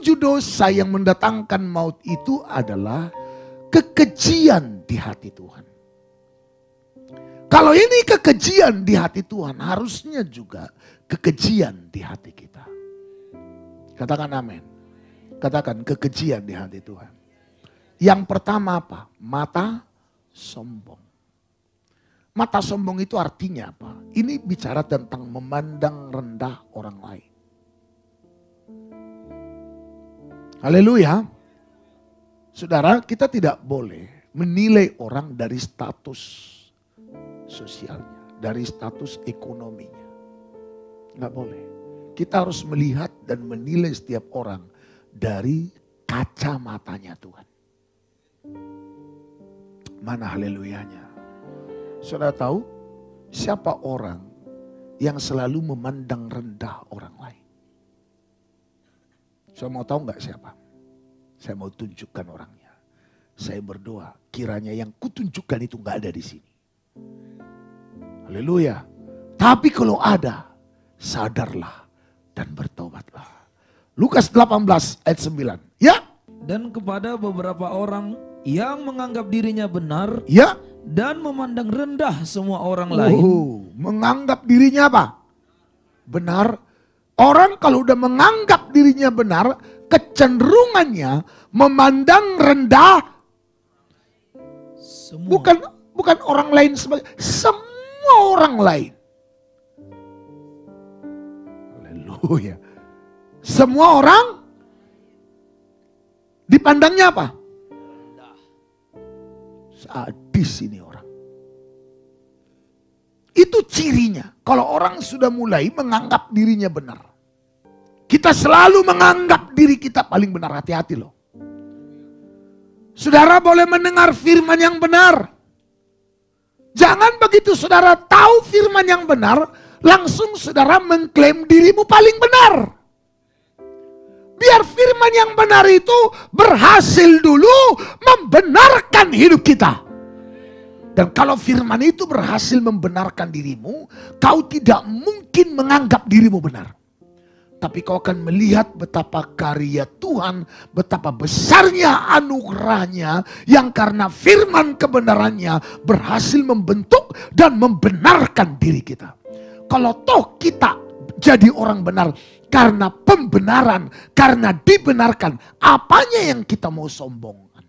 7 dosa yang mendatangkan maut itu adalah kekejian di hati Tuhan. Kalau ini kekejian di hati Tuhan, harusnya juga kekejian di hati kita. Katakan amin. Katakan kekejian di hati Tuhan. Yang pertama apa? Mata sombong. Mata sombong itu artinya apa? Ini bicara tentang memandang rendah orang lain. Haleluya. Saudara, kita tidak boleh menilai orang dari status sosialnya, dari status ekonominya. Nggak boleh. Kita harus melihat dan menilai setiap orang dari kacamatanya Tuhan. Mana haleluyanya? Saudara tahu siapa orang yang selalu memandang rendah orang lain? Saya mau tahu nggak siapa? Saya mau tunjukkan orangnya. Saya berdoa kiranya yang kutunjukkan itu nggak ada di sini. Haleluya. Tapi kalau ada, sadarlah dan bertobatlah. Lukas 18 ayat 9. Ya. Dan kepada beberapa orang yang menganggap dirinya benar. Ya. Dan memandang rendah semua orang lain. Menganggap dirinya apa? Benar. Orang kalau udah menganggap dirinya benar, kecenderungannya memandang rendah semua. Bukan orang lain sebagai semua orang lain. Haleluya. Semua orang dipandangnya apa? Sadis ini orang. Itu cirinya. Kalau orang sudah mulai menganggap dirinya benar. Kita selalu menganggap diri kita paling benar. Hati-hati loh. Saudara boleh mendengar firman yang benar. Jangan begitu saudara tahu firman yang benar, langsung saudara mengklaim dirimu paling benar. Biar firman yang benar itu berhasil dulu membenarkan hidup kita. Dan kalau firman itu berhasil membenarkan dirimu, kau tidak mungkin menganggap dirimu benar. Tapi kau akan melihat betapa karya Tuhan, betapa besarnya anugerahnya yang karena firman kebenarannya berhasil membentuk dan membenarkan diri kita. Kalau toh kita jadi orang benar karena pembenaran, karena dibenarkan, apanya yang kita mau sombongkan?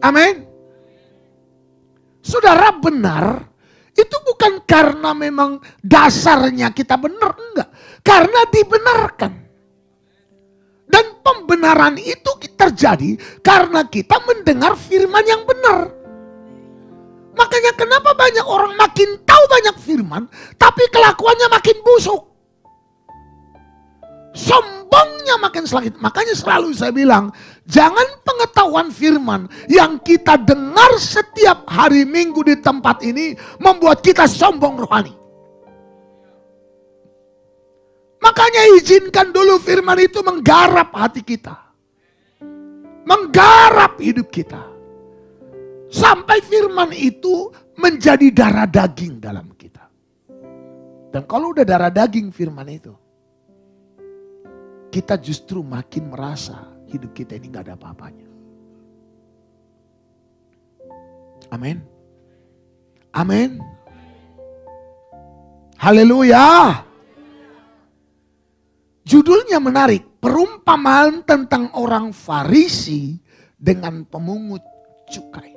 Amin. Saudara benar, itu bukan karena memang dasarnya kita benar, enggak. Karena dibenarkan. Dan pembenaran itu terjadi karena kita mendengar firman yang benar. Makanya kenapa banyak orang makin tahu banyak firman, tapi kelakuannya makin busuk. Sombongnya makin selangit. Makanya selalu saya bilang, jangan pengetahuan firman yang kita dengar setiap hari Minggu di tempat ini membuat kita sombong rohani. Makanya izinkan dulu firman itu menggarap hati kita. Menggarap hidup kita. Sampai firman itu menjadi darah daging dalam kita. Dan kalau udah darah daging firman itu, kita justru makin merasa hidup kita ini gak ada apa-apanya. Amin. Amin. Haleluya. Judulnya menarik. Perumpamaan tentang orang Farisi dengan pemungut cukai.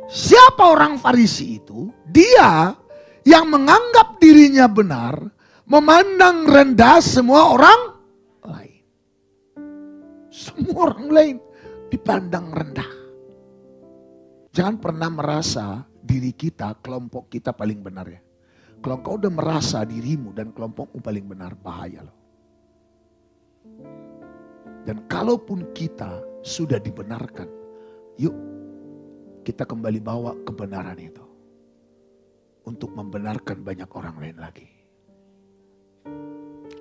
Siapa orang Farisi itu? Dia yang menganggap dirinya benar, memandang rendah semua orang lain. Semua orang lain dipandang rendah. Jangan pernah merasa diri kita, kelompok kita paling benar ya. Kalau kau udah merasa dirimu dan kelompokmu paling benar, bahaya loh. Dan kalaupun kita sudah dibenarkan, yuk kita kembali bawa kebenaran itu untuk membenarkan banyak orang lain lagi.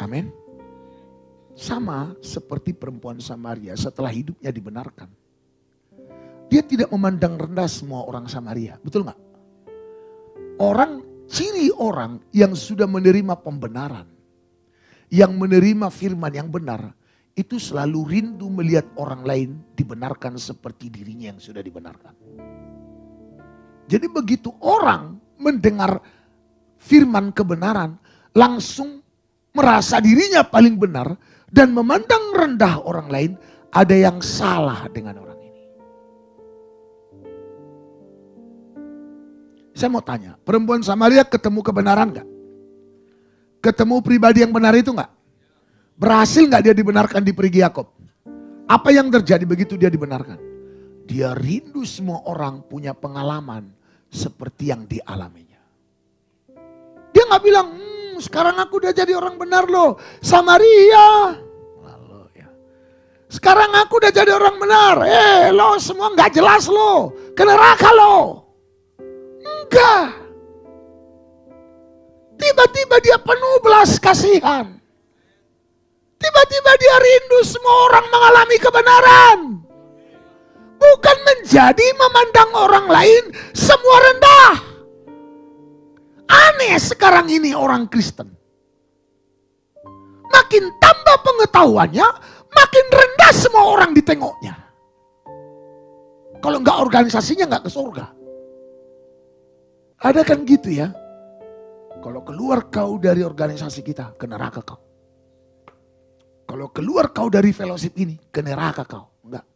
Amin. Sama seperti perempuan Samaria setelah hidupnya dibenarkan. Dia tidak memandang rendah semua orang Samaria. Betul nggak? Orang ciri orang yang sudah menerima pembenaran, yang menerima firman yang benar, itu selalu rindu melihat orang lain dibenarkan seperti dirinya yang sudah dibenarkan. Jadi begitu orang mendengar firman kebenaran, langsung merasa dirinya paling benar dan memandang rendah orang lain, ada yang salah dengan orang ini. Saya mau tanya, perempuan Samaria ketemu kebenaran gak? Ketemu pribadi yang benar itu gak? Berhasil gak dia dibenarkan di perigi Yakob? Apa yang terjadi begitu dia dibenarkan? Dia rindu semua orang punya pengalaman seperti yang dialaminya. Dia gak bilang, sekarang aku udah jadi orang benar loh, Samaria. Lalu ya, sekarang aku udah jadi orang benar. Lo semua gak jelas lo, ke neraka lo. Enggak. Tiba-tiba dia penuh belas kasihan. Tiba-tiba dia rindu semua orang mengalami kebenaran. Bukan menjadi memandang orang lain semua rendah. Aneh sekarang ini orang Kristen. Makin tambah pengetahuannya, makin rendah semua orang ditengoknya. Kalau enggak organisasinya enggak ke surga. Ada kan gitu ya. Kalau keluar kau dari organisasi kita, ke neraka kau. Kalau keluar kau dari fellowship ini, ke neraka kau. Enggak.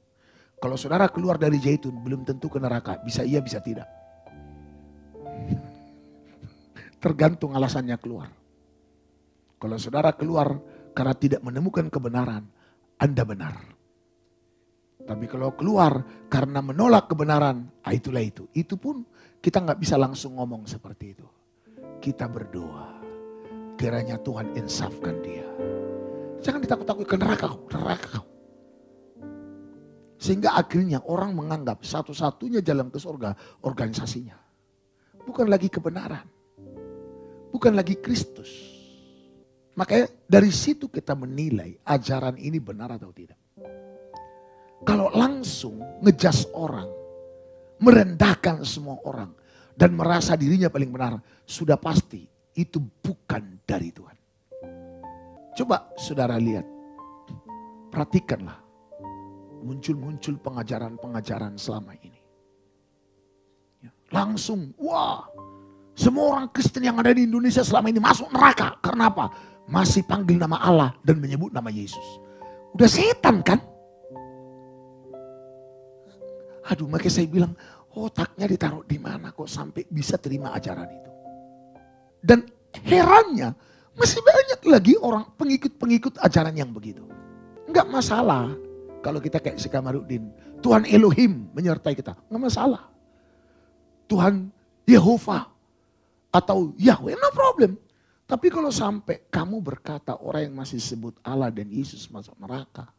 Kalau saudara keluar dari Zaitun, belum tentu ke neraka. Bisa iya, bisa tidak. Tergantung alasannya keluar. Kalau saudara keluar karena tidak menemukan kebenaran, Anda benar. Tapi kalau keluar karena menolak kebenaran, itulah itu. Itu pun kita nggak bisa langsung ngomong seperti itu. Kita berdoa, kiranya Tuhan insafkan dia. Jangan ditakut-takuti, ke neraka kau, neraka kau. Sehingga akhirnya orang menganggap satu-satunya jalan ke surga organisasinya. Bukan lagi kebenaran. Bukan lagi Kristus. Makanya dari situ kita menilai ajaran ini benar atau tidak. Kalau langsung ngejas orang, merendahkan semua orang, dan merasa dirinya paling benar, sudah pasti itu bukan dari Tuhan. Coba saudara lihat, perhatikanlah, muncul-muncul pengajaran-pengajaran selama ini. Langsung, wah, semua orang Kristen yang ada di Indonesia selama ini masuk neraka. Karena apa? Masih panggil nama Allah dan menyebut nama Yesus. Udah setan kan? Aduh, makanya saya bilang, otaknya ditaruh di mana kok sampai bisa terima ajaran itu. Dan herannya, masih banyak lagi orang pengikut-pengikut ajaran yang begitu. Enggak masalah kalau kita kayak si Kamarudin. Tuhan Elohim menyertai kita. Enggak masalah. Tuhan Yehova atau Yahweh, no problem. Tapi kalau sampai kamu berkata orang yang masih sebut Allah dan Yesus masuk neraka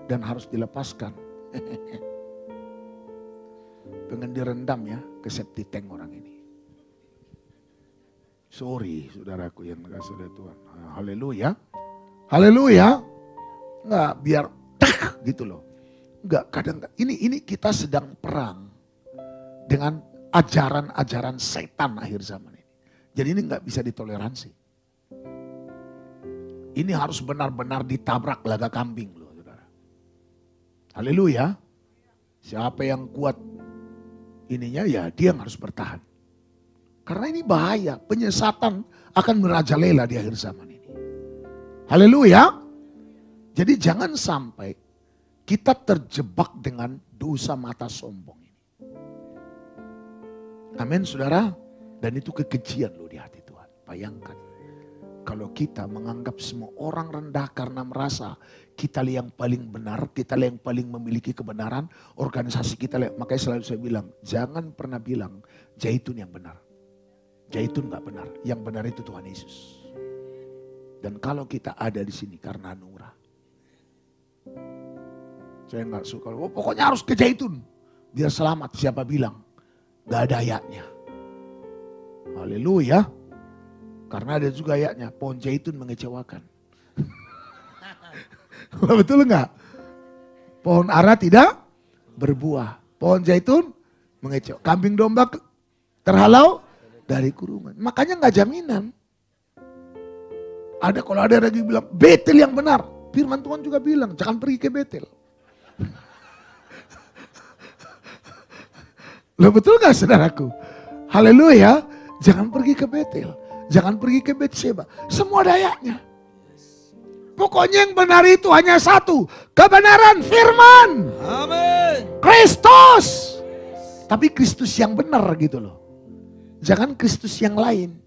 dan harus dilepaskan. Pengen direndam ya ke septic tank orang ini. Sorry saudaraku yang kasih oleh Tuhan. Haleluya. Haleluya. Enggak biar gitu loh. Enggak, kadang ini kita sedang perang dengan ajaran-ajaran setan akhir zaman ini. Jadi ini enggak bisa ditoleransi. Ini harus benar-benar ditabrak laga kambing loh saudara. Haleluya. Siapa yang kuat ininya ya dia yang harus bertahan. Karena ini bahaya, penyesatan akan merajalela di akhir zaman ini. Haleluya. Jadi jangan sampai kita terjebak dengan dosa mata sombong ini. Amin saudara. Dan itu kekejian loh di hati Tuhan. Bayangkan. Kalau kita menganggap semua orang rendah karena merasa kita yang paling benar, kita yang paling memiliki kebenaran, organisasi kita, makanya selalu saya bilang, jangan pernah bilang Zaitun yang benar. Zaitun gak benar, yang benar itu Tuhan Yesus. Dan kalau kita ada di sini karena anugerah. Saya gak suka, pokoknya harus ke Zaitun. Biar selamat, siapa bilang? Gak ada ayatnya. Haleluya. Karena ada juga ayatnya, pohon zaitun mengecewakan. Betul enggak? Pohon ara tidak berbuah. Pohon zaitun mengecewakan. Kambing domba terhalau dari kurungan. Makanya nggak jaminan. Kalau ada lagi bilang Betel yang benar. Firman Tuhan juga bilang jangan pergi ke Betel. Loh betul gak saudaraku? Haleluya. Jangan pergi ke Betel. Jangan pergi ke Betseba. Semua dayanya. Pokoknya yang benar itu hanya satu. Kebenaran firman. Amin. Kristus. Tapi Kristus yang benar gitu loh. Jangan Kristus yang lain.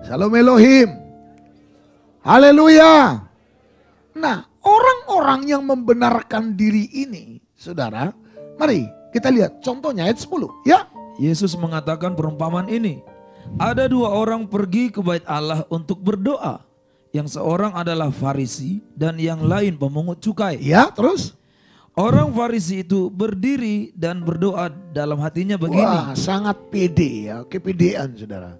Shalom Elohim. Haleluya. Nah, orang-orang yang membenarkan diri ini, saudara, mari kita lihat contohnya ayat 10. Ya. Yesus mengatakan perumpamaan ini. Ada dua orang pergi ke bait Allah untuk berdoa. Yang seorang adalah Farisi dan yang lain pemungut cukai. Ya, terus? Orang Farisi itu berdiri dan berdoa dalam hatinya begini. Wah, sangat pede ya, kepedean saudara.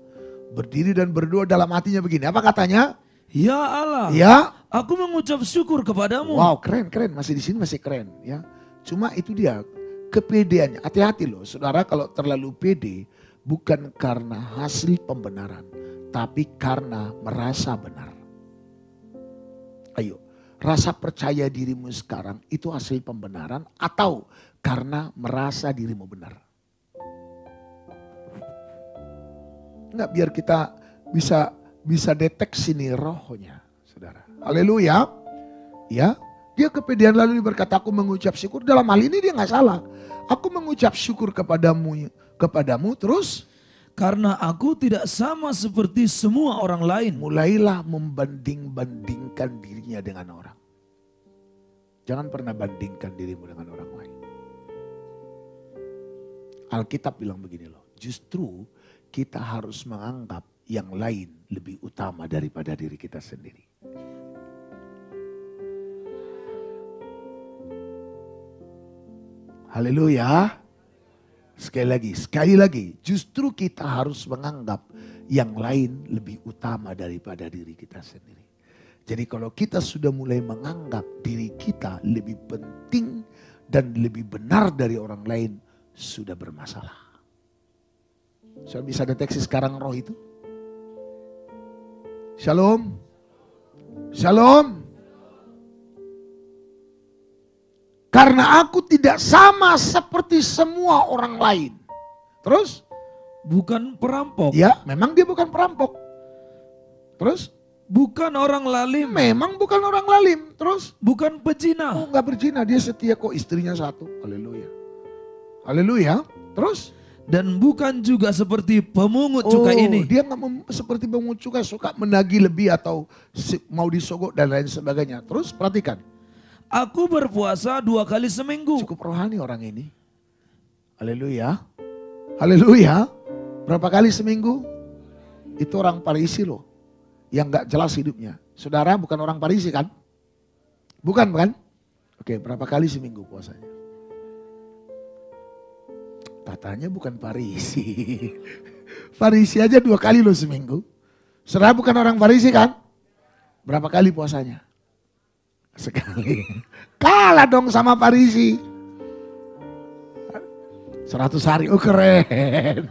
Berdiri dan berdoa dalam hatinya begini. Apa katanya? Ya Allah, ya, aku mengucap syukur kepadamu. Wow, keren, masih di sini masih keren ya. Cuma itu dia kepedeannya. Hati-hati loh, saudara kalau terlalu pede bukan karena hasil pembenaran, tapi karena merasa benar. Ayo, rasa percaya dirimu sekarang itu hasil pembenaran atau karena merasa dirimu benar? Enggak, biar kita bisa deteksi nih rohnya, saudara. Haleluya. Ya, dia kepedean lalu berkata aku mengucap syukur. Dalam hal ini dia nggak salah. Aku mengucap syukur kepadamu terus. Karena aku tidak sama seperti semua orang lain. Mulailah membanding-bandingkan dirinya dengan orang. Jangan pernah bandingkan dirimu dengan orang lain. Alkitab bilang begini loh. Justru kita harus menganggap yang lain lebih utama daripada diri kita sendiri. Haleluya. Sekali lagi, justru kita harus menganggap yang lain lebih utama daripada diri kita sendiri. Jadi kalau kita sudah mulai menganggap diri kita lebih penting dan lebih benar dari orang lain, sudah bermasalah. Sudah bisa deteksi sekarang roh itu? Shalom. Shalom. Karena aku tidak sama seperti semua orang lain. Terus? Bukan perampok. Ya, memang dia bukan perampok. Terus? Bukan orang lalim. Memang bukan orang lalim. Terus? Bukan pezina. Oh, enggak berzina, dia setia kok, istrinya satu. Haleluya. Haleluya. Terus? Dan bukan juga seperti pemungut cukai ini. Dia nggak seperti pemungut cukai, suka menagih lebih atau mau disogok dan lain sebagainya. Terus perhatikan. Aku berpuasa 2 kali seminggu. Cukup rohani orang ini. Haleluya. Haleluya. Berapa kali seminggu? Itu orang Farisi loh. Yang gak jelas hidupnya. Saudara bukan orang Farisi kan? Bukan kan? Oke, berapa kali seminggu puasanya? Katanya bukan Farisi. Farisi aja 2 kali loh seminggu. Saudara bukan orang Farisi kan? Berapa kali puasanya? Sekali. Kalah dong sama Farisi. 100 hari. Oh keren.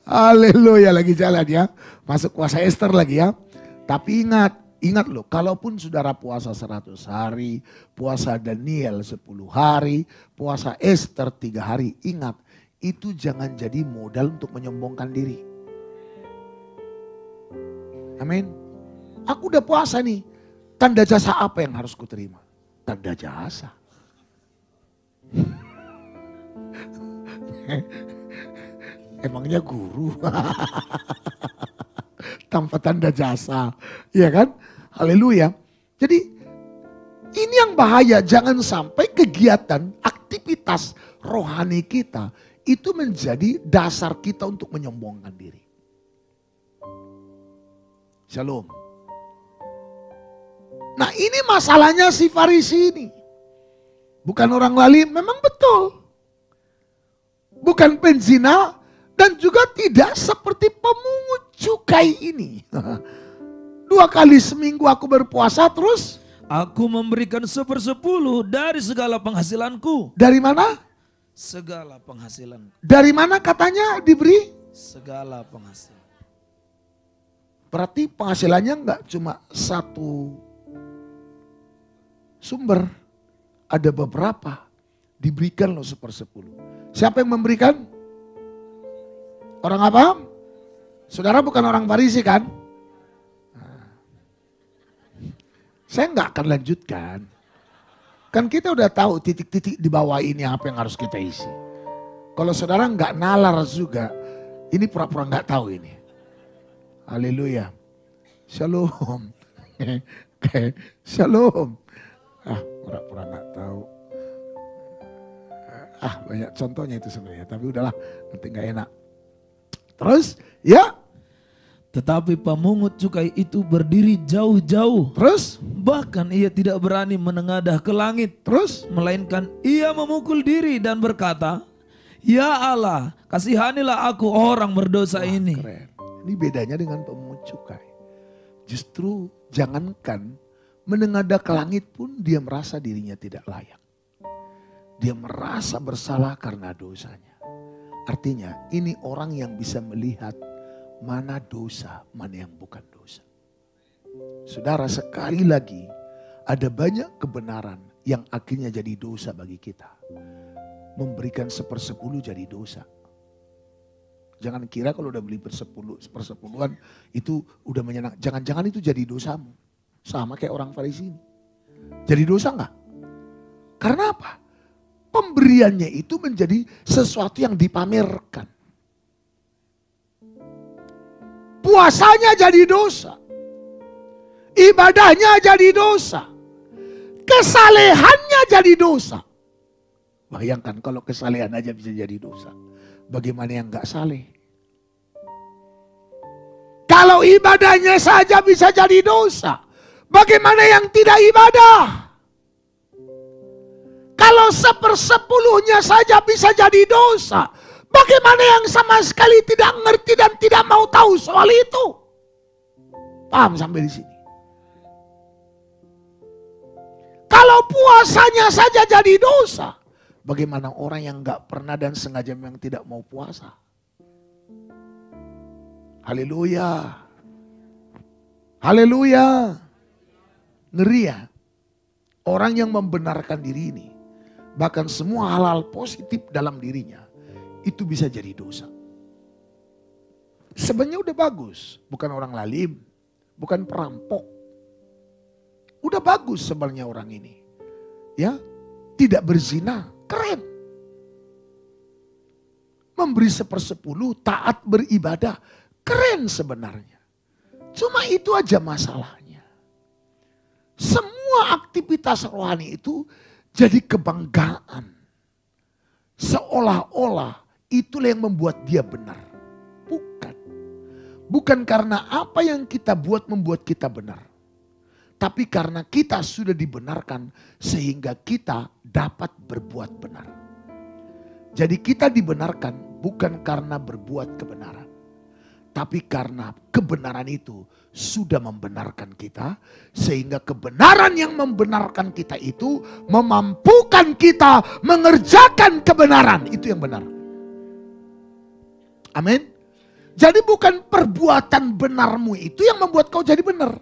Haleluya, lagi jalan ya. Masuk puasa Esther lagi ya. Tapi ingat loh, kalaupun saudara puasa 100 hari, puasa Daniel 10 hari, puasa Esther 3 hari, ingat, itu jangan jadi modal untuk menyombongkan diri. Amin. Aku udah puasa nih. Tanda jasa apa yang harus kuterima? Tanda jasa. Emangnya guru? Tanpa tanda jasa. Iya kan? Haleluya. Jadi ini yang bahaya. Jangan sampai kegiatan, aktivitas rohani kita itu menjadi dasar kita untuk menyombongkan diri. Shalom. Nah ini masalahnya si Farisi ini. Bukan orang lalim, memang betul. Bukan penzina dan juga tidak seperti pemungut cukai ini. 2 kali seminggu aku berpuasa terus. Aku memberikan 1/10 dari segala penghasilanku. Dari mana? segala penghasilan. Dari mana katanya diberi? Segala penghasilan. Berarti penghasilannya enggak cuma satu sumber. Ada beberapa. Diberikan loh 1/10. Siapa yang memberikan? Orang apa? Saudara bukan orang Farisi kan? Nah. Saya enggak akan lanjutkan. Kan kita udah tahu titik-titik di bawah ini apa yang harus kita isi. Kalau saudara nggak nalar juga, ini pura-pura nggak tahu ini. Haleluya. Shalom. Shalom. Pura-pura nggak tahu. Banyak contohnya itu sebenarnya. Tapi udahlah, nanti nggak enak. Terus, ya. Tetapi pemungut cukai itu berdiri jauh-jauh. Terus? Bahkan ia tidak berani menengadah ke langit. Terus? Melainkan ia memukul diri dan berkata, "Ya Allah, kasihanilah aku orang berdosa ini." Keren. Ini bedanya dengan pemungut cukai. Justru jangankan menengadah ke langit pun dia merasa dirinya tidak layak. Dia merasa bersalah karena dosanya. Artinya ini orang yang bisa melihat mana dosa, mana yang bukan dosa. Saudara, sekali lagi ada banyak kebenaran yang akhirnya jadi dosa bagi kita. Memberikan 1/10 jadi dosa. Jangan kira kalau udah beli 1/10 itu udah menyenangkan. Jangan-jangan itu jadi dosamu. Sama kayak orang Farisi ini. Jadi dosa enggak? Karena apa? Pemberiannya itu menjadi sesuatu yang dipamerkan. Puasanya jadi dosa. Ibadahnya jadi dosa. Kesalehannya jadi dosa. Bayangkan kalau kesalehan aja bisa jadi dosa. Bagaimana yang gak saleh? Kalau ibadahnya saja bisa jadi dosa. Bagaimana yang tidak ibadah? Kalau 1/10 saja bisa jadi dosa. Bagaimana yang sama sekali tidak ngerti dan tidak mau tahu soal itu? Paham sampai di sini? Kalau puasanya saja jadi dosa, bagaimana orang yang gak pernah dan sengaja memang tidak mau puasa? Haleluya. Haleluya. Ngeri ya. Orang yang membenarkan diri ini, bahkan semua hal-hal positif dalam dirinya, itu bisa jadi dosa. Sebenarnya udah bagus. Bukan orang lalim. Bukan perampok. Udah bagus sebenarnya orang ini. Ya, tidak berzina. Keren. Memberi 1/10, taat beribadah. Keren sebenarnya. Cuma itu aja masalahnya. Semua aktivitas rohani itu jadi kebanggaan. Seolah-olah itulah yang membuat dia benar. Bukan. Bukan karena apa yang kita buat membuat kita benar. Tapi karena kita sudah dibenarkan sehingga kita dapat berbuat benar. Jadi kita dibenarkan bukan karena berbuat kebenaran. Tapi karena kebenaran itu sudah membenarkan kita. Sehingga kebenaran yang membenarkan kita itu memampukan kita mengerjakan kebenaran. Itu yang benar. Amin. Jadi bukan perbuatan benarmu itu yang membuat kau jadi benar.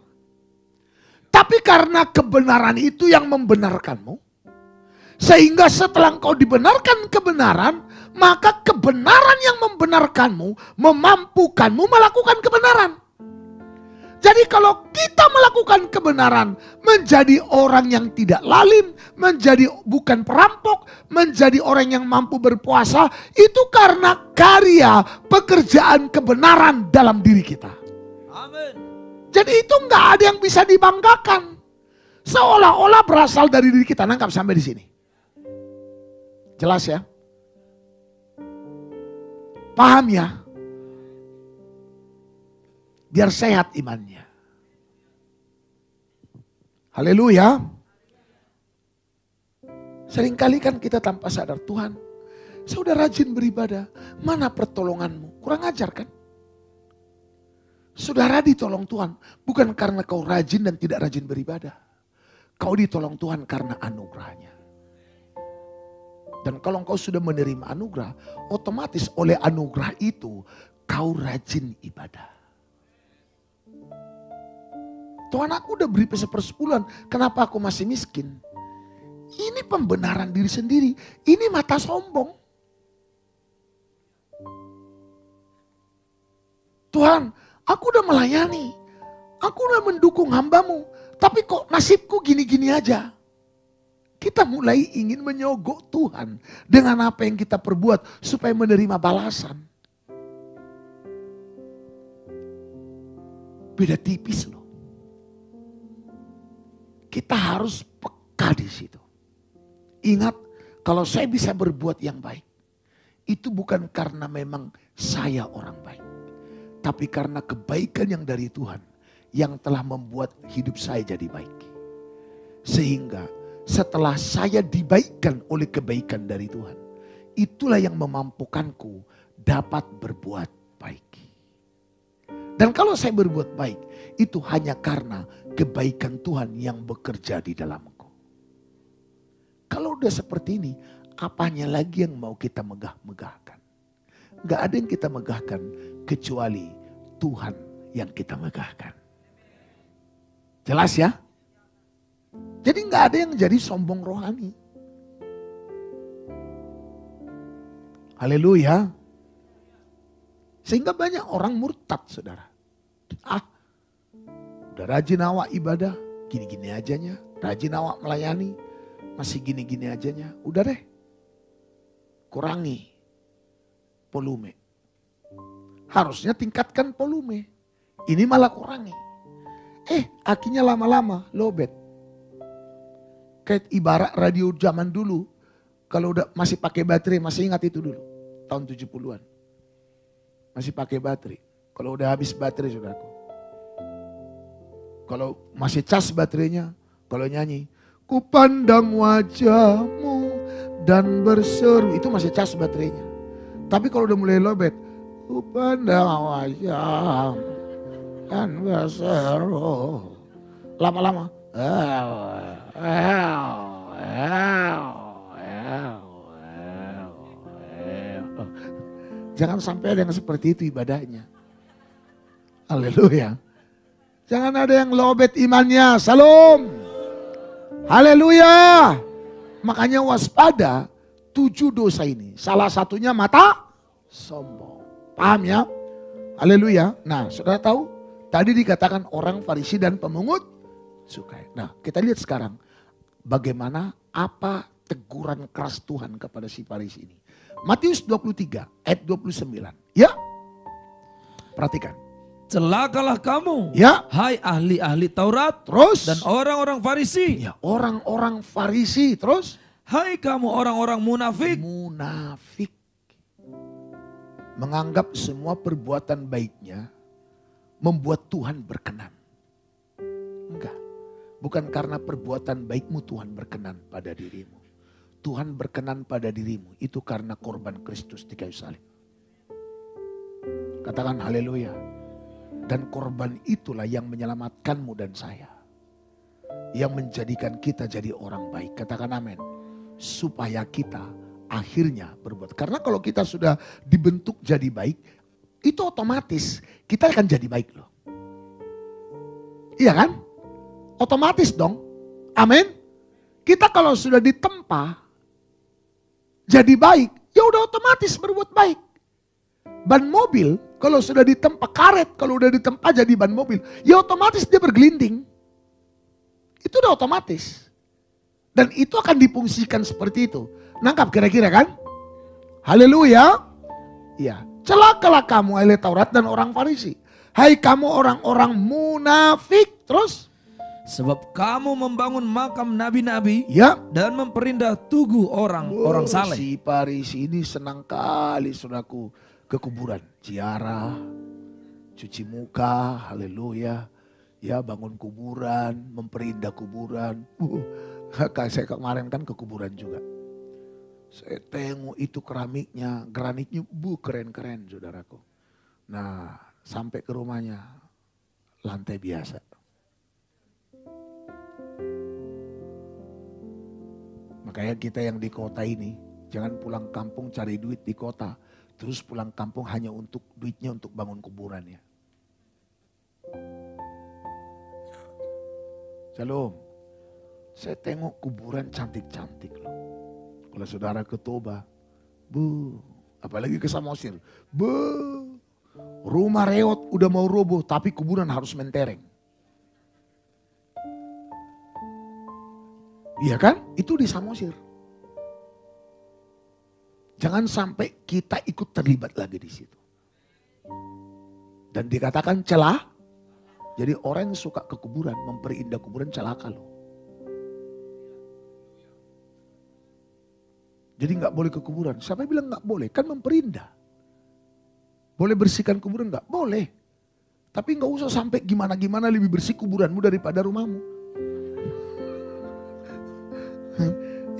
Tapi karena kebenaran itu yang membenarkanmu. Sehingga setelah kau dibenarkan kebenaran, maka kebenaran yang membenarkanmu memampukanmu melakukan kebenaran. Jadi kalau kita melakukan kebenaran, menjadi orang yang tidak lalim, menjadi bukan perampok, menjadi orang yang mampu berpuasa, itu karena karya pekerjaan kebenaran dalam diri kita. Amin. Jadi itu nggak ada yang bisa dibanggakan. Seolah-olah berasal dari diri kita. Nangkap sampai di sini. Jelas ya? Paham ya? Biar sehat imannya. Haleluya. Seringkali kan kita tanpa sadar, Tuhan, saya udah rajin beribadah. Mana pertolonganmu? Kurang ajar kan? Saudara ditolong Tuhan. Bukan karena kau rajin dan tidak rajin beribadah. Kau ditolong Tuhan karena anugerahnya. Dan kalau engkau sudah menerima anugerah, otomatis oleh anugerah itu kau rajin ibadah. Tuhan, aku udah beri sepersepuluhan, kenapa aku masih miskin? Ini pembenaran diri sendiri, ini mata sombong. Tuhan, aku udah melayani, aku udah mendukung hambamu, tapi kok nasibku gini-gini aja. Kita mulai ingin menyogok Tuhan dengan apa yang kita perbuat supaya menerima balasan. Beda tipis loh. Kita harus peka di situ. Ingat, kalau saya bisa berbuat yang baik, itu bukan karena memang saya orang baik. Tapi karena kebaikan yang dari Tuhan yang telah membuat hidup saya jadi baik. Sehingga setelah saya dibaikkan oleh kebaikan dari Tuhan, itulah yang memampukanku dapat berbuat baik. Dan kalau saya berbuat baik, itu hanya karena kebaikan Tuhan yang bekerja di dalamku. Kalau udah seperti ini, apanya lagi yang mau kita megah-megahkan? Gak ada yang kita megahkan kecuali Tuhan yang kita megahkan. Jelas ya? Jadi gak ada yang jadi sombong rohani. Haleluya. Sehingga banyak orang murtad, saudara. Udah rajin awak ibadah, gini-gini ajanya. Rajin awak melayani, masih gini-gini ajanya. Udah deh, kurangi volume. Harusnya tingkatkan volume. Ini malah kurangi. Akhirnya lama-lama lowbat. Kayak ibarat radio zaman dulu. Kalau udah masih pakai baterai, masih ingat itu dulu. Tahun 70-an. Masih pakai baterai. Kalau udah habis baterai, saudaraku. Kalau masih cas baterainya, kalau nyanyi, ku pandang wajahmu dan berseru, itu masih cas baterainya. Tapi kalau udah mulai lowbat, ku pandang wajahmu dan berseru, lama-lama, jangan sampai ada yang seperti itu ibadahnya. Haleluya. Jangan ada yang lowbat imannya. Salam. Haleluya. Makanya waspada 7 dosa ini. Salah satunya mata sombong. Paham ya? Haleluya. Nah, saudara tahu? Tadi dikatakan orang Farisi dan pemungut cukai. Nah, kita lihat sekarang. Bagaimana apa teguran keras Tuhan kepada si Farisi ini. Matius 23 ayat 29. Ya. Perhatikan. Celakalah kamu, ya, hai ahli-ahli Taurat, terus, dan orang-orang Farisi. Ya, orang-orang Farisi, terus, hai kamu orang-orang munafik. Munafik. Menganggap semua perbuatan baiknya membuat Tuhan berkenan. Enggak. Bukan karena perbuatan baikmu Tuhan berkenan pada dirimu. Tuhan berkenan pada dirimu itu karena korban Kristus di kayu salib. Katakan haleluya. Dan korban itulah yang menyelamatkanmu dan saya. Yang menjadikan kita jadi orang baik. Katakan amin. Supaya kita akhirnya berbuat. Karena kalau kita sudah dibentuk jadi baik, itu otomatis kita akan jadi baik loh. Iya kan? Otomatis dong. Amin. Kita kalau sudah ditempa jadi baik, ya udah otomatis berbuat baik. Ban mobil kalau sudah ditempa, karet kalau udah ditempa jadi ban mobil, ya otomatis dia bergelinding. Itu udah otomatis. Dan itu akan difungsikan seperti itu. Nangkap kira-kira kan? Haleluya. Ya, celakalah kamu ahli Taurat dan orang Farisi. Hai kamu orang-orang munafik. Terus? Sebab kamu membangun makam nabi-nabi, ya, dan memperindah tugu orang saleh. Si Farisi ini senang kali saudaraku ke kuburan. Ziarah, cuci muka, haleluya. Ya, bangun kuburan, memperindah kuburan. Saya kemarin kan ke kuburan juga. Saya tengok itu keramiknya, granitnya keren-keren saudaraku. Nah, sampai ke rumahnya lantai biasa. Makanya kita yang di kota ini Jangan pulang kampung cari duit di kota. Terus pulang kampung hanya untuk duitnya untuk bangun kuburan ya. Shalom. Saya tengok kuburan cantik-cantik loh. Kalau saudara ke Toba, apalagi ke Samosir, rumah reot udah mau roboh tapi kuburan harus mentereng. Iya kan? Itu di Samosir. Jangan sampai kita ikut terlibat lagi di situ. Dan dikatakan celah. Jadi orang yang suka ke kuburan, memperindah kuburan celaka loh. Jadi nggak boleh ke kuburan. Siapa yang bilang nggak boleh? Kan memperindah. Boleh bersihkan kuburan nggak? Boleh. Tapi nggak usah sampai gimana-gimana lebih bersih kuburanmu daripada rumahmu.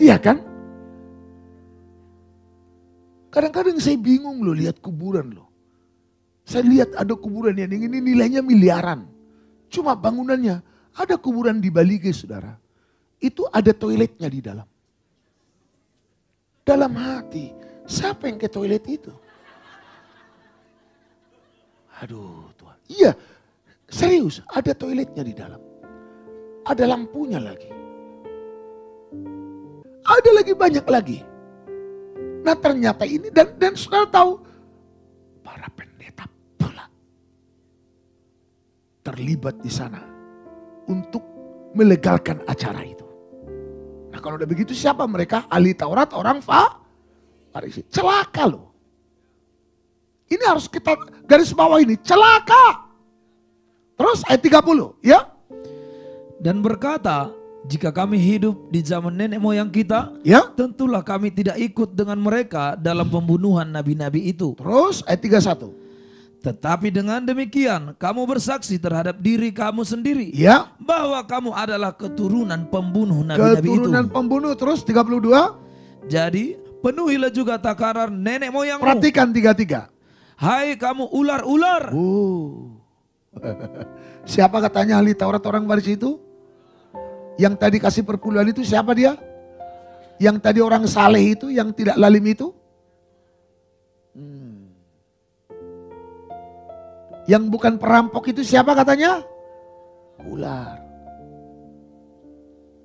Iya kan? Kadang-kadang saya bingung loh lihat kuburan loh. Saya lihat ada kuburan yang ini nilainya miliaran. Cuma bangunannya, ada kuburan di Bali guys saudara. Itu ada toiletnya di dalam. Dalam hati, siapa yang ke toilet itu? Aduh Tuhan. Iya, serius ada toiletnya di dalam. Ada lampunya lagi. Ada lagi banyak lagi. Nah ternyata ini dan saudara tahu para pendeta pula terlibat di sana untuk melegalkan acara itu. Nah kalau udah begitu siapa mereka? Ahli Taurat, orang Farisi. Celaka loh. Ini harus kita garis bawah ini. Celaka. Terus ayat 30 ya. Dan berkata, jika kami hidup di zaman nenek moyang kita, Ya. tentulah kami tidak ikut dengan mereka dalam pembunuhan nabi-nabi itu. Terus ayat 31. Tetapi dengan demikian kamu bersaksi terhadap diri kamu sendiri, Ya. bahwa kamu adalah keturunan pembunuh nabi-nabi itu. Keturunan pembunuh. Terus 32. Jadi penuhilah juga takaran nenek moyangmu. Perhatikan 33. Hai kamu ular-ular. Siapa katanya ahli Taurat orang Farisi itu? Yang tadi kasih perpuluhan itu siapa dia? Yang tadi orang saleh itu, yang tidak lalim itu? Yang bukan perampok itu siapa katanya? Ular.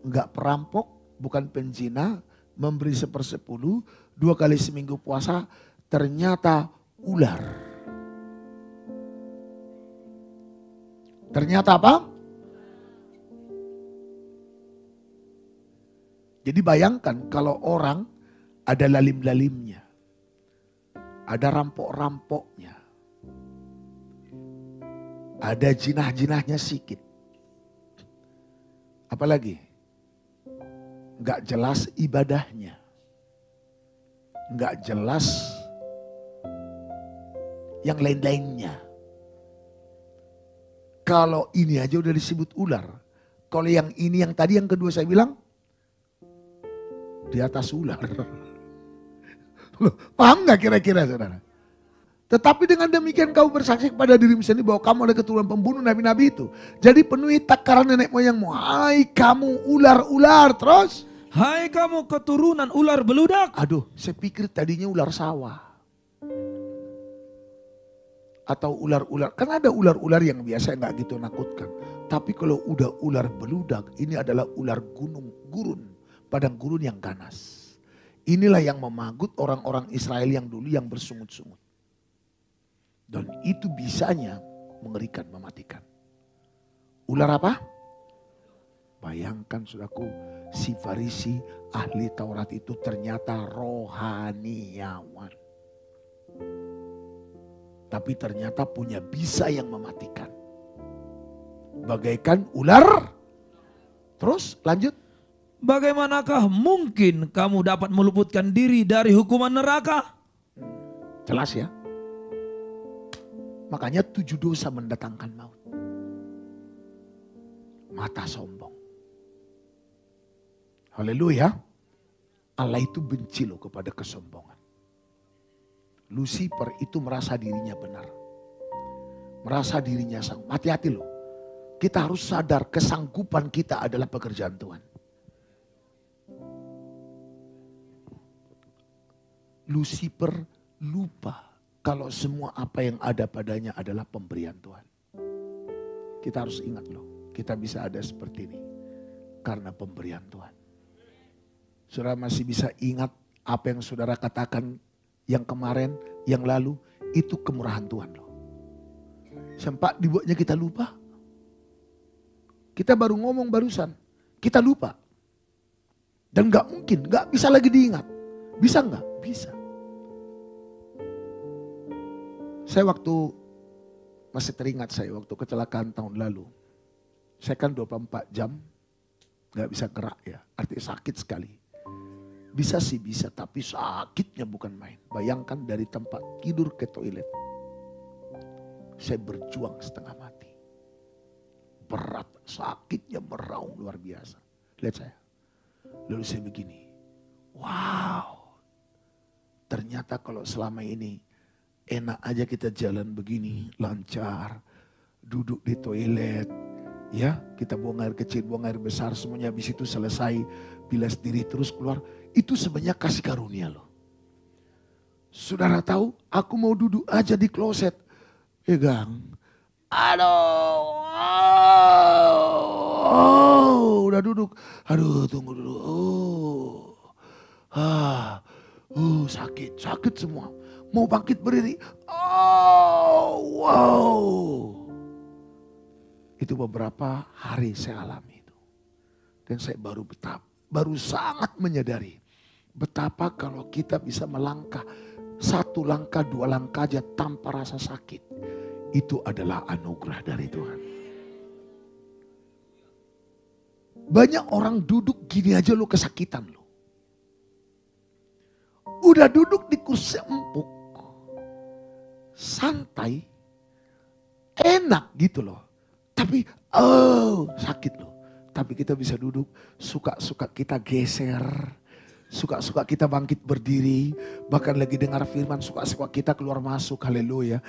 Enggak perampok, bukan penzina, memberi 1/10, 2 kali seminggu puasa, ternyata ular. Ternyata apa? Jadi bayangkan kalau orang ada lalim-lalimnya. Ada rampok-rampoknya. Ada jinah-jinahnya sikit. Apalagi? Nggak jelas ibadahnya. Nggak jelas yang lain-lainnya. Kalau ini aja udah disebut ular. Kalau yang ini, yang tadi, yang kedua saya bilang, di atas ular. Loh, paham gak kira-kira saudara? Tetapi dengan demikian kau bersaksi kepada dirimu sendiri bahwa kamu ada keturunan pembunuh nabi-nabi itu. Jadi penuhi takaran nenek moyangmu. Hai kamu ular-ular. Terus? Hai kamu keturunan ular beludak. Aduh, saya pikir tadinya ular sawah. Atau ular-ular. Kan ada ular-ular yang biasa gak gitu nakutkan. Tapi kalau udah ular beludak, ini adalah ular gurun. Padang gurun yang ganas. Inilah yang memagut orang-orang Israel yang dulu yang bersungut-sungut. Dan itu bisanya mengerikan, mematikan. Ular apa? Bayangkan saudaraku, si Farisi ahli Taurat itu ternyata rohaniawan. Tapi ternyata punya bisa yang mematikan. Bagaikan ular. Terus lanjut. Bagaimanakah mungkin kamu dapat meluputkan diri dari hukuman neraka? Jelas ya. Makanya 7 dosa mendatangkan maut. Mata sombong. Haleluya. Allah itu benci loh kepada kesombongan. Lucifer itu merasa dirinya benar. Merasa dirinya sanggup. Hati-hati loh. Kita harus sadar kesanggupan kita adalah pekerjaan Tuhan. Lucifer lupa kalau semua apa yang ada padanya adalah pemberian Tuhan. Kita harus ingat loh, kita bisa ada seperti ini karena pemberian Tuhan. Saudara masih bisa ingat apa yang saudara katakan yang kemarin, yang lalu, itu kemurahan Tuhan loh. Sempat dibuatnya kita lupa. Kita baru ngomong barusan, kita lupa. Dan gak mungkin, gak bisa lagi diingat. Bisa gak? Bisa. Saya waktu, masih teringat saya waktu kecelakaan tahun lalu. Saya kan 24 jam gak bisa gerak ya, artinya sakit sekali. Bisa sih bisa, tapi sakitnya bukan main. Bayangkan dari tempat tidur ke toilet. Saya berjuang setengah mati. Berat, sakitnya meraung luar biasa. Lihat saya. Lalu saya begini. Wow. Ternyata kalau selama ini enak aja kita jalan begini, lancar. Duduk di toilet. Ya, kita buang air kecil, buang air besar, semuanya habis itu selesai. Bilas diri terus keluar. Itu sebenarnya kasih karunia loh. Saudara tahu, aku mau duduk aja di kloset. Pegang. Aduh. Udah duduk. Aduh, tunggu dulu. Sakit. Sakit semua. Mau bangkit berdiri. Wow. Itu beberapa hari saya alami itu. Dan saya baru sangat menyadari. Betapa kalau kita bisa melangkah 1 langkah, 2 langkah aja tanpa rasa sakit. Itu adalah anugerah dari Tuhan. Banyak orang duduk gini aja lo kesakitan lo. Udah duduk di kursi empuk. Santai. Enak gitu loh. Tapi sakit loh. Tapi kita bisa duduk. Suka-suka kita geser. Suka-suka kita bangkit berdiri. Bahkan lagi dengar firman, suka-suka kita keluar masuk. Haleluya.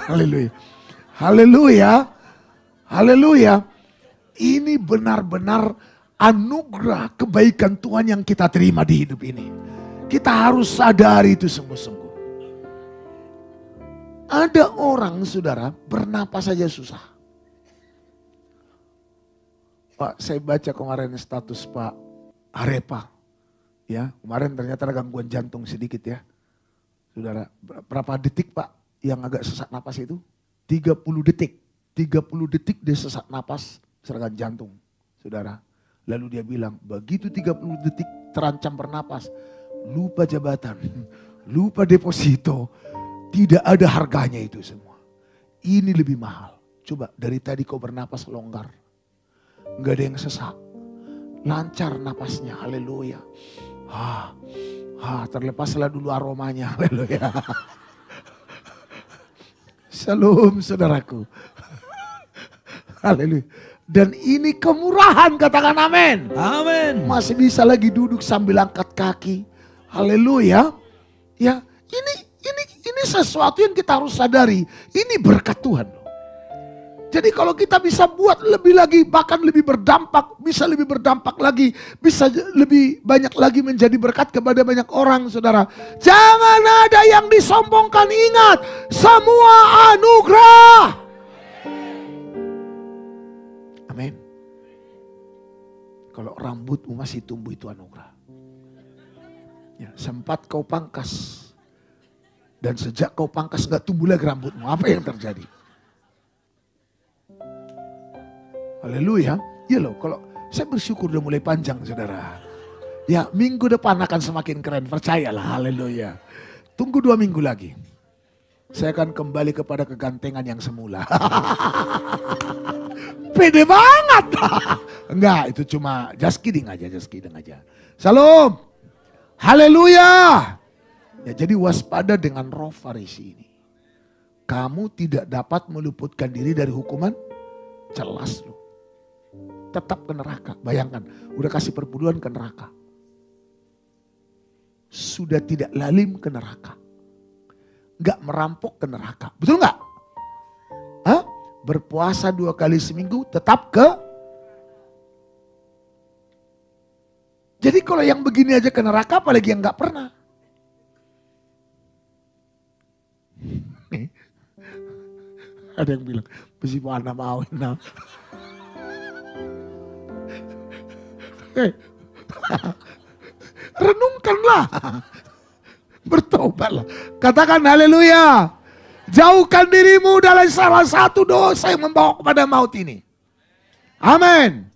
Haleluya. Haleluya. Haleluya. Ini benar-benar anugerah kebaikan Tuhan yang kita terima di hidup ini. Kita harus sadari itu sungguh-sungguh. Ada orang, saudara, bernapas saja susah. Pak, saya baca kemarin status Pak Arepa. Ya, kemarin ternyata ada gangguan jantung sedikit ya. Saudara, berapa detik Pak yang agak sesak napas itu? 30 detik. 30 detik dia sesak napas serangan jantung. Saudara, lalu dia bilang, begitu 30 detik terancam bernapas, lupa jabatan, lupa deposito, tidak ada harganya itu semua. Ini lebih mahal. Coba dari tadi kau bernapas longgar. Enggak ada yang sesak. Lancar napasnya. Haleluya. Terlepaslah dulu aromanya. Haleluya. Shalom saudaraku. Haleluya. Dan ini kemurahan, katakan amin. Amin. Masih bisa lagi duduk sambil angkat kaki. Haleluya. Ya, ini sesuatu yang kita harus sadari. Ini berkat Tuhan. Jadi kalau kita bisa buat lebih lagi, bahkan lebih berdampak, bisa lebih berdampak lagi, bisa lebih banyak lagi menjadi berkat kepada banyak orang, saudara. Jangan ada yang disombongkan, ingat, semua anugerah. Amin. Kalau rambutmu masih tumbuh itu anugerah. Ya, sempat kau pangkas. Dan sejak kau pangkas gak tumbuh lagi rambutmu, apa yang terjadi? Haleluya. Iya loh, kalau saya bersyukur udah mulai panjang saudara. Ya, minggu depan akan semakin keren, percayalah. Haleluya. Tunggu 2 minggu lagi. Saya akan kembali kepada kegantengan yang semula. Pede banget. Enggak, itu cuma just kidding aja. Salam. Haleluya. Ya, jadi waspada dengan roh Farisi ini. Kamu tidak dapat meluputkan diri dari hukuman, jelas loh. Tetap ke neraka. Bayangkan, udah kasih perburuan ke neraka. Sudah tidak lalim ke neraka. Gak merampok ke neraka. Betul gak? Berpuasa 2 kali seminggu tetap ke. Jadi kalau yang begini aja ke neraka, apalagi yang nggak pernah. Ada yang bilang, besi mana mau nah. Renungkanlah. Bertobatlah. Katakan haleluya. Jauhkan dirimu dari salah satu dosa yang membawa kepada maut ini. Amin.